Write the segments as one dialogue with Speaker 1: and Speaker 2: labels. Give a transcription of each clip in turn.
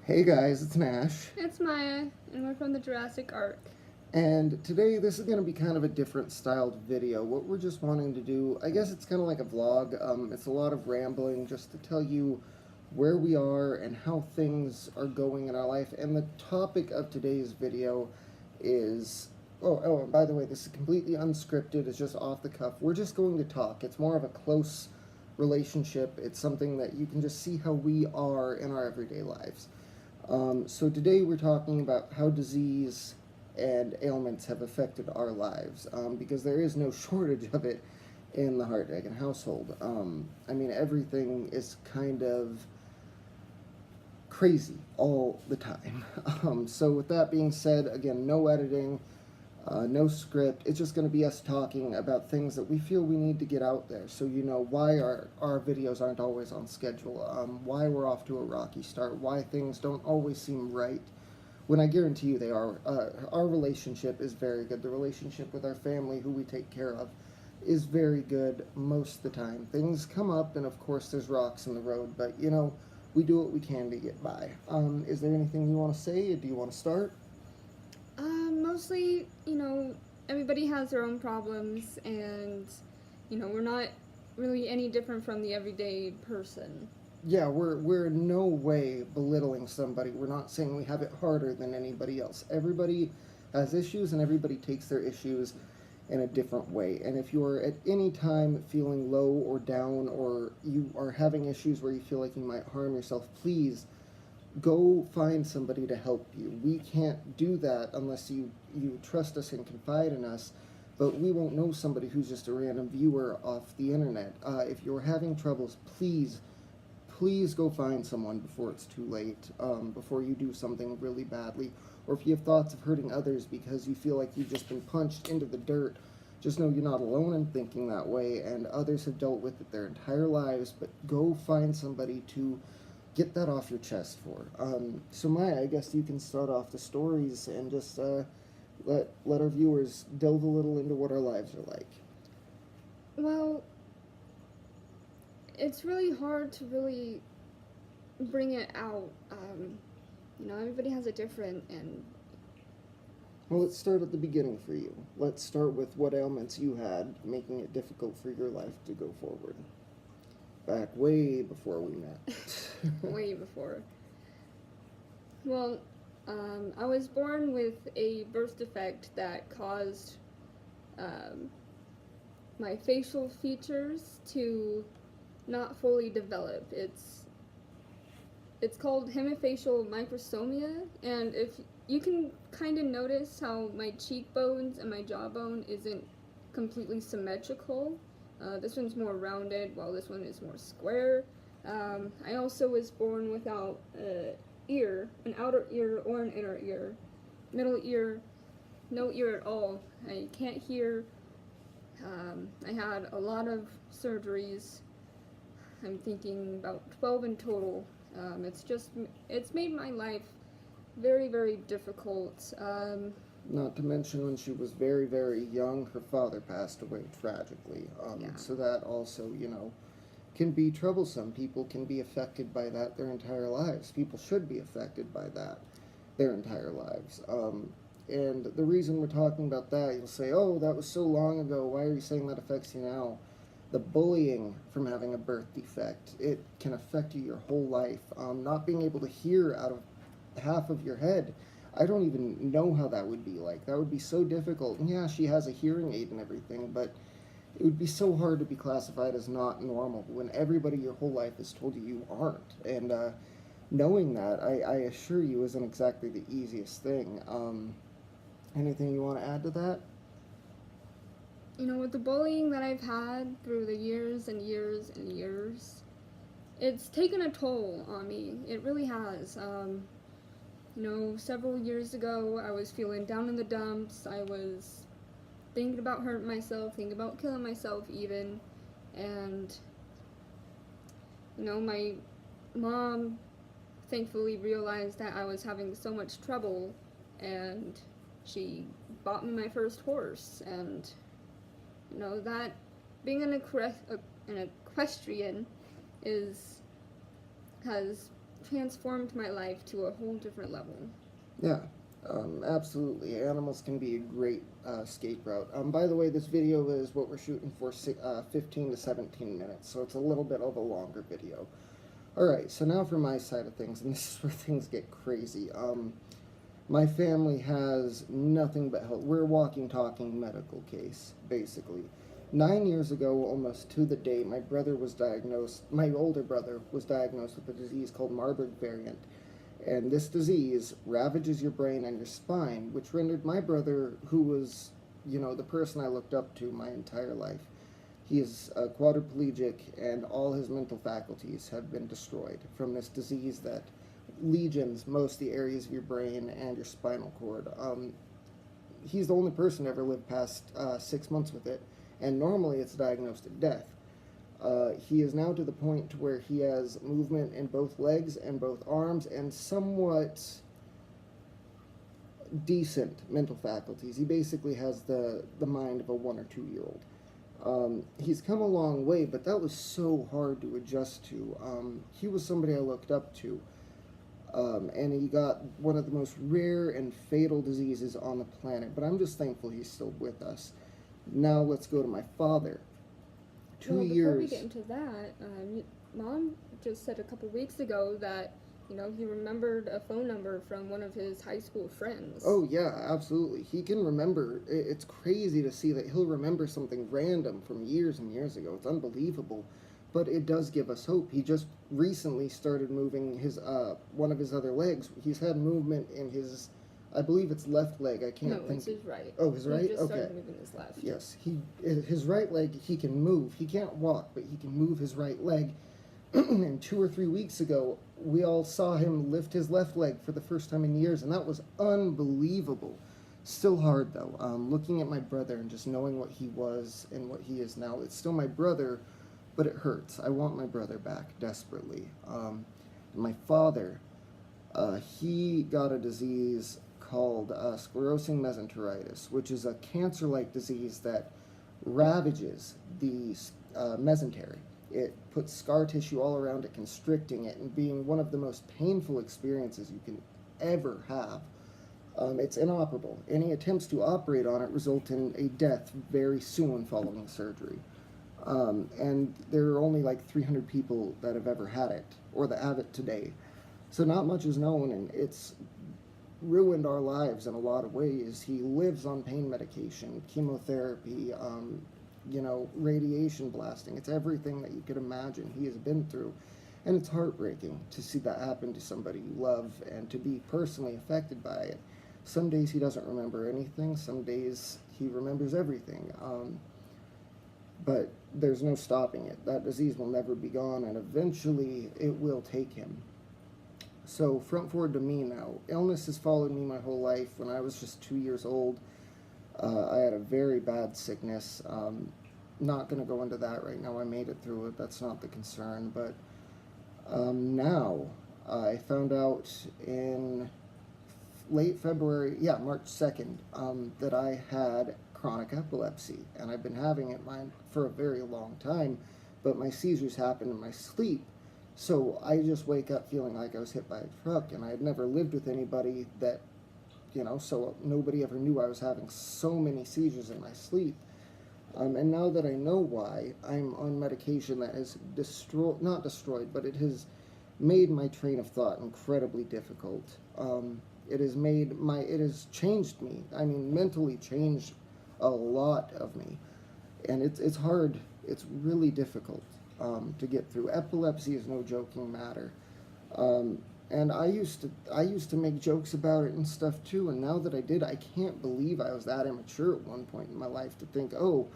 Speaker 1: Hey guys, it's Nash.
Speaker 2: It's Maya, and we're from the Jurassic Ark.
Speaker 1: And today this is going to be kind of a different styled video. What we're just wanting to do, I guess it's kind of like a vlog. It's a lot of rambling just to tell you where we are and how things are going in our life. And the topic of today's video is, and by the way, this is completely unscripted. It's just off the cuff. We're just going to talk. It's more of a close relationship. It's something that you can just see how we are in our everyday lives. So today we're talking about how disease and ailments have affected our lives, because there is no shortage of it in the Heart Dragon household. Everything is kind of crazy all the time. So with that being said, again, no editing, no script. It's just going to be us talking about things that we feel we need to get out there. So you know why our videos aren't always on schedule, why we're off to a rocky start, why things don't always seem right. When I guarantee you they are. Our relationship is very good. The relationship with our family, who we take care of, is very good most of the time. Things come up, and of course there's rocks in the road, but you know, we do what we can to get by. Is there anything you want to say, or do you want to start?
Speaker 2: Mostly, everybody has their own problems, and, we're not really any different from the everyday person.
Speaker 1: Yeah, we're in no way belittling somebody. We're not saying we have it harder than anybody else. Everybody has issues, and everybody takes their issues in a different way. And if you're at any time feeling low or down, or you are having issues where you feel like you might harm yourself, please go find somebody to help you. We can't do that unless you trust us and confide in us. But we won't know somebody who's just a random viewer off the internet. If you're having troubles, please go find someone before it's too late, before you do something really badly. Or if you have thoughts of hurting others because you feel like you've just been punched into the dirt, just know you're not alone in thinking that way, and others have dealt with it their entire lives. But go find somebody to get that off your chest for. So Maya, I guess you can start off the stories and just let our viewers delve a little into what our lives are like.
Speaker 2: Well, it's really hard to really bring it out. Everybody has a different, and
Speaker 1: Well, let's start at the beginning for you. Let's start with what ailments you had, making it difficult for your life to go forward. Back way before we met.
Speaker 2: way before. Well, I was born with a birth defect that caused my facial features to not fully develop. It's called hemifacial microsomia, and if you can kind of notice how my cheekbones and my jawbone isn't completely symmetrical. This one's more rounded, while this one is more square. I also was born without an outer ear or an inner ear. Middle ear, no ear at all. I can't hear. I had a lot of surgeries. I'm thinking about 12 in total. It's made my life very, very difficult.
Speaker 1: Not to mention when she was very, very young, her father passed away tragically.
Speaker 2: Yeah.
Speaker 1: So that also, can be troublesome. People can be affected by that their entire lives. People should be affected by that their entire lives. And the reason we're talking about that, you'll say, oh, that was so long ago. Why are you saying that affects you now? The bullying from having a birth defect, it can affect you your whole life. Not being able to hear out of half of your head, I don't even know how that would be like. That would be so difficult. And yeah, she has a hearing aid and everything, but it would be so hard to be classified as not normal when everybody your whole life has told you you aren't. And knowing that, I assure you, isn't exactly the easiest thing. Anything you want to add to that?
Speaker 2: With the bullying that I've had through the years and years and years, it's taken a toll on me. It really has. Several years ago, I was feeling down in the dumps. I was thinking about hurting myself, thinking about killing myself even. And, my mom thankfully realized that I was having so much trouble, and she bought me my first horse. And, that being an equestrian has transformed my life to a whole different level.
Speaker 1: Yeah, absolutely. Animals can be a great escape route. By the way, this video is what we're shooting for 15 to 17 minutes, so it's a little bit of a longer video. Alright, so now for my side of things, and this is where things get crazy. My family has nothing but help. We're a walking, talking medical case, basically. 9 years ago, almost to the day, my older brother was diagnosed with a disease called Marburg variant. And this disease ravages your brain and your spine, which rendered my brother, who was, the person I looked up to my entire life, he is quadriplegic, and all his mental faculties have been destroyed from this disease that lesions most of the areas of your brain and your spinal cord. He's the only person to ever live past 6 months with it, and normally it's diagnosed at death. He is now to the point to where he has movement in both legs and both arms and somewhat decent mental faculties. He basically has the mind of a 1 or 2 year old. He's come a long way, but that was so hard to adjust to. He was somebody I looked up to, and he got one of the most rare and fatal diseases on the planet, but I'm just thankful he's still with us. Now let's go to my father. 2
Speaker 2: Well,
Speaker 1: years.
Speaker 2: before we get into that, Mom just said a couple weeks ago that, he remembered a phone number from one of his high school friends.
Speaker 1: Oh, yeah, absolutely. He can remember. It's crazy to see that he'll remember something random from years and years ago. It's unbelievable. But it does give us hope. He just recently started moving his one of his other legs. He's had movement in his, I believe it's left leg. I can't think.
Speaker 2: No, it's his right.
Speaker 1: Oh, his right?
Speaker 2: He just
Speaker 1: Okay.
Speaker 2: started moving his left.
Speaker 1: Yes, his right leg, he can move. He can't walk, but he can move his right leg. And 2 or 3 weeks ago, we all saw him lift his left leg for the first time in years, and that was unbelievable. Still hard, though. Looking at my brother and just knowing what he was and what he is now, it's still my brother, but it hurts. I want my brother back desperately. My father, he got a disease called sclerosing mesenteritis, which is a cancer-like disease that ravages the mesentery. It puts scar tissue all around it, constricting it, and being one of the most painful experiences you can ever have. It's inoperable. Any attempts to operate on it result in a death very soon following surgery. And there are only like 300 people that have ever had it, or that have it today. So not much is known, and it's ruined our lives in a lot of ways. He lives on pain medication, chemotherapy, radiation blasting. It's everything that you could imagine he has been through. And it's heartbreaking to see that happen to somebody you love and to be personally affected by it. Some days he doesn't remember anything, some days he remembers everything. But there's no stopping it. That disease will never be gone, and eventually it will take him. So, front forward to me now. Illness has followed me my whole life. When I was just 2 years old, I had a very bad sickness. Not going to go into that right now. I made it through it. That's not the concern. But now, I found out in late February, March 2nd, that I had chronic epilepsy. And I've been having it for a very long time. But my seizures happen in my sleep. So I just wake up feeling like I was hit by a truck, and I had never lived with anybody that, so nobody ever knew I was having so many seizures in my sleep. And now that I know why, I'm on medication that has not destroyed, but it has made my train of thought incredibly difficult. It has changed me. I mean, mentally changed a lot of me. And it's hard. It's really difficult. To get through. Epilepsy is no joking matter. And I used to make jokes about it and stuff too, and now that I did, I can't believe I was that immature at one point in my life to think, oh,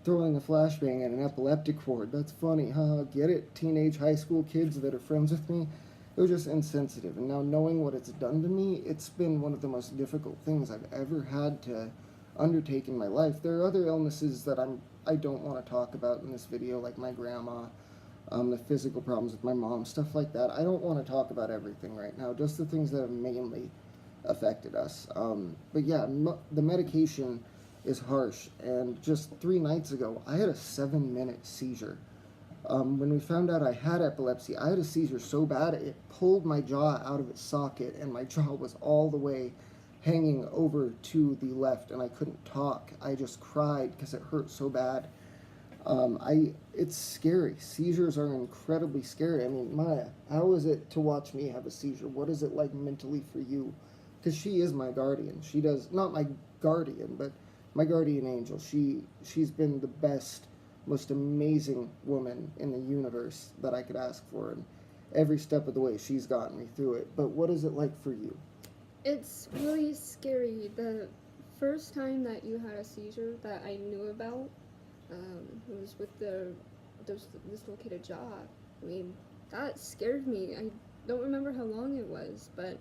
Speaker 1: throwing a flashbang at an epileptic ward, that's funny, huh? Get it? Teenage high school kids that are friends with me? It was just insensitive, and now knowing what it's done to me, it's been one of the most difficult things I've ever had to undertake in my life. There are other illnesses that I don't want to talk about in this video, like my grandma, the physical problems with my mom, stuff like that. I don't want to talk about everything right now, just the things that have mainly affected us. But yeah, the medication is harsh, and just 3 nights ago, I had a 7-minute seizure. When we found out I had epilepsy, I had a seizure so bad it pulled my jaw out of its socket, and my jaw was all the way hanging over to the left, and I couldn't talk. I just cried because it hurt so bad. It's scary. Seizures are incredibly scary. I mean, Maya, how is it to watch me have a seizure? What is it like mentally for you? Because she is my guardian. She does not my guardian, but my guardian angel. She's been the best, most amazing woman in the universe that I could ask for, and every step of the way she's gotten me through it. But what is it like for you?
Speaker 2: It's really scary. The first time that you had a seizure that I knew about was with the dislocated jaw. I mean, that scared me. I don't remember how long it was, but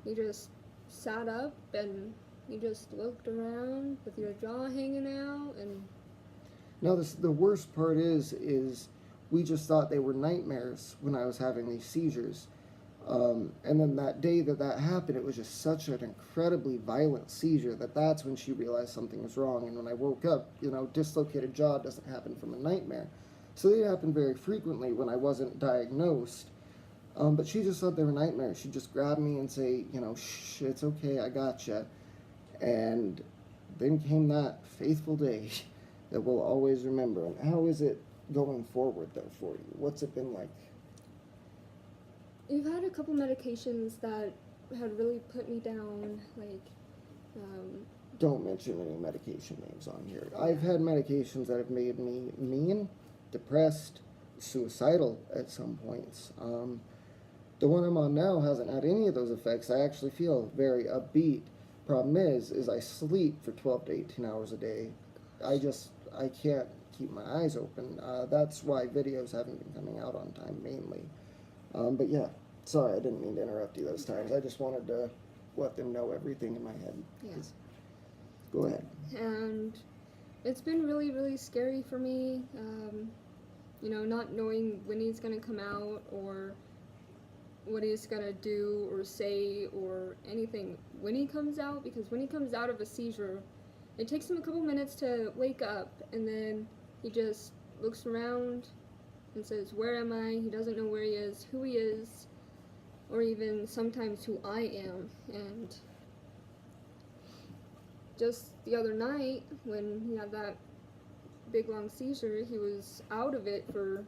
Speaker 2: you just sat up and you just looked around with your jaw hanging out, and
Speaker 1: Now, the worst part is we just thought they were nightmares when I was having these seizures. And then that day that happened, it was just such an incredibly violent seizure that's when she realized something was wrong. And when I woke up, dislocated jaw doesn't happen from a nightmare. So they happen very frequently when I wasn't diagnosed. But she just thought they were nightmares. She'd just grab me and say, shh, it's okay, I gotcha. And then came that faithful day that we'll always remember. And how is it going forward, though, for you? What's it been like?
Speaker 2: you've had a couple medications that had really put me down, like
Speaker 1: Don't mention any medication names on here. I've had medications that have made me mean, depressed, suicidal at some points. The one I'm on now hasn't had any of those effects. I actually feel very upbeat. Problem is I sleep for 12 to 18 hours a day. I can't keep my eyes open. That's why videos haven't been coming out on time, mainly. But yeah, sorry, I didn't mean to interrupt you those times. I just wanted to let them know everything in my head.
Speaker 2: Yeah.
Speaker 1: Go ahead.
Speaker 2: And it's been really, really scary for me, not knowing when he's going to come out or what he's going to do or say or anything when he comes out, because when he comes out of a seizure, it takes him a couple minutes to wake up, and then he just looks around and says, "Where am I?" He doesn't know where he is, who he is, or even sometimes who I am. And just the other night, when he had that big long seizure, he was out of it for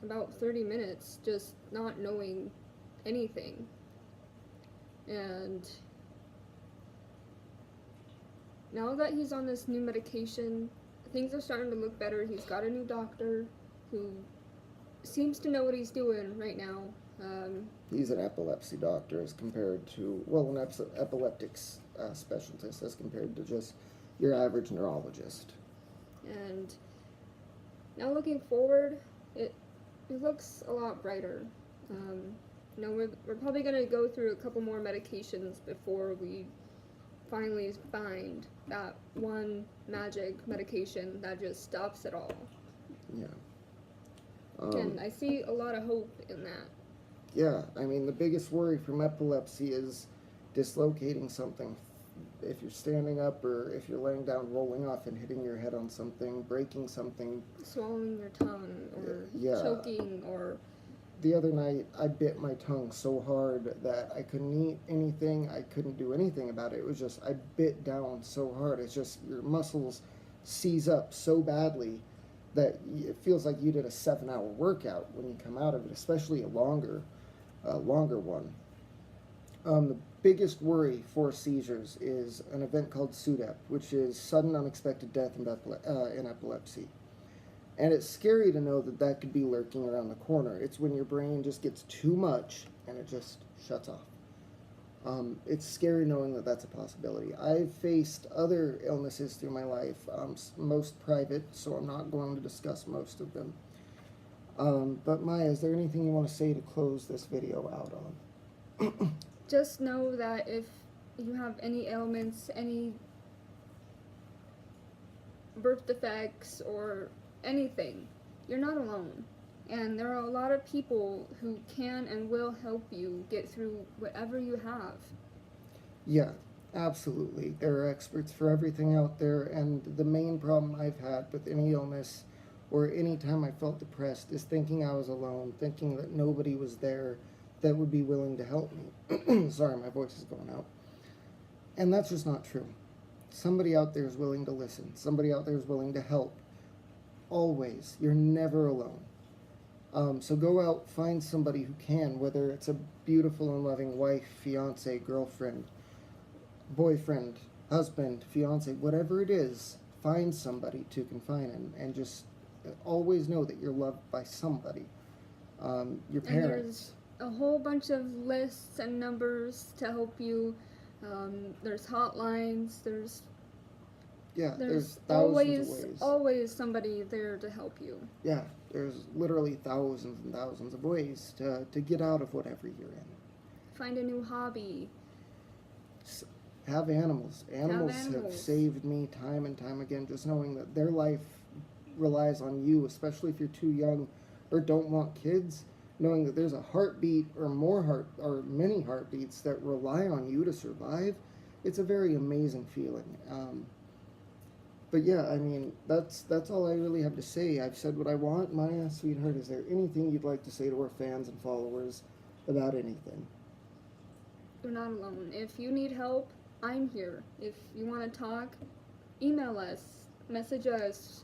Speaker 2: about 30 minutes, just not knowing anything. And now that he's on this new medication, things are starting to look better. He's got a new doctor who seems to know what he's doing right now.
Speaker 1: He's an epilepsy doctor as compared to, an epileptics specialist as compared to just your average neurologist.
Speaker 2: And now looking forward, it looks a lot brighter. We're probably going to go through a couple more medications before we finally find that one magic medication that just stops it all.
Speaker 1: Yeah.
Speaker 2: And I see a lot of hope in that.
Speaker 1: Yeah, I mean, the biggest worry from epilepsy is dislocating something. If you're standing up or if you're laying down, rolling off and hitting your head on something, breaking something.
Speaker 2: Swallowing your tongue or choking or...
Speaker 1: The other night, I bit my tongue so hard that I couldn't eat anything. I couldn't do anything about it. It was just, I bit down so hard. It's just your muscles seize up so badly that it feels like you did a 7-hour workout when you come out of it, especially a longer one. The biggest worry for seizures is an event called SUDEP, which is sudden unexpected death in epilepsy. And it's scary to know that could be lurking around the corner. It's when your brain just gets too much and it just shuts off. It's scary knowing that that's a possibility. I've faced other illnesses through my life, most private, so I'm not going to discuss most of them. But Maya, is there anything you want to say to close this video out on?
Speaker 2: Just know that if you have any ailments, any birth defects, or anything, you're not alone. And there are a lot of people who can and will help you get through whatever you have.
Speaker 1: Yeah, absolutely. There are experts for everything out there, and the main problem I've had with any illness or any time I felt depressed is thinking I was alone, thinking that nobody was there that would be willing to help me. Sorry, my voice is going out. And that's just not true. Somebody out there is willing to listen. Somebody out there is willing to help. Always. You're never alone. So go out, find somebody who can, whether it's a beautiful and loving wife, fiance, girlfriend, boyfriend, husband, fiance, whatever it is, find somebody to confine in, and just always know that you're loved by somebody. Your
Speaker 2: And
Speaker 1: parents.
Speaker 2: there's a whole bunch of lists and numbers to help you. There's hotlines.
Speaker 1: Yeah, there's thousands
Speaker 2: always
Speaker 1: of ways.
Speaker 2: always somebody there to help you.
Speaker 1: Yeah, there's literally thousands and thousands of ways to get out of whatever you're in.
Speaker 2: Find a new hobby.
Speaker 1: Have animals. Animals have
Speaker 2: animals.
Speaker 1: saved me time and time again, just knowing that their life relies on you, especially if you're too young or don't want kids, knowing that there's a heartbeat or many heartbeats that rely on you to survive. It's a very amazing feeling. But yeah, I mean, that's all I really have to say. I've said what I want. Maya, sweetheart, is there anything you'd like to say to our fans and followers about anything?
Speaker 2: You're not alone. If you need help, I'm here. If you want to talk, email us, message us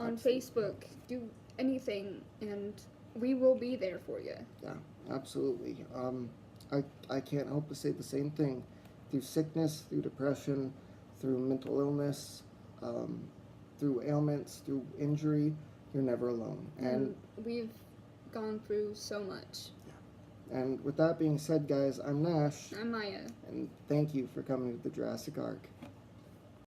Speaker 2: on
Speaker 1: Absolutely.
Speaker 2: Facebook, do anything, and we will be there for you.
Speaker 1: Yeah, absolutely. I can't help but say the same thing. Through sickness, through depression, through mental illness, through ailments, through injury, you're never alone. And
Speaker 2: we've gone through so much.
Speaker 1: with that being said, guys, I'm Nash,
Speaker 2: I'm Maya.
Speaker 1: and thank you for coming to the Jurassic Ark.